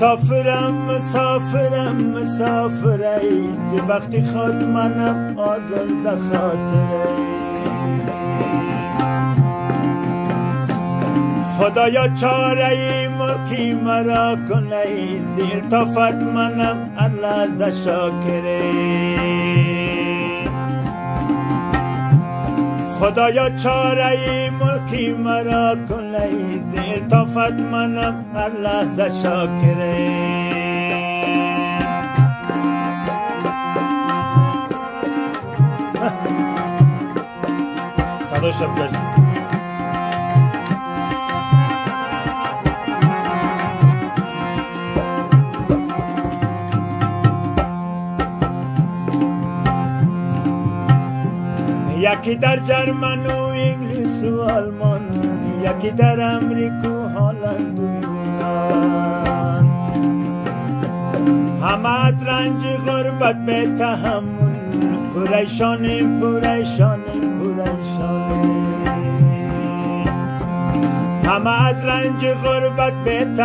مسافرم مسافرم مسافری وقتی خود منم آزرده خاطری خدایا چاره ملکی مرا کنه زیر تافت منم الله شاکره خدایا چاره ملکی مرا کنه زیر تافت منم الله شاکره صدای شب گشت یکی در جرمن و انگلیس و آلمان یکی در امریکا و هلند و یونان همه از رنج غربت به تحمل پریشانیم پریشانیم پریشانیم همه از رنج غربت به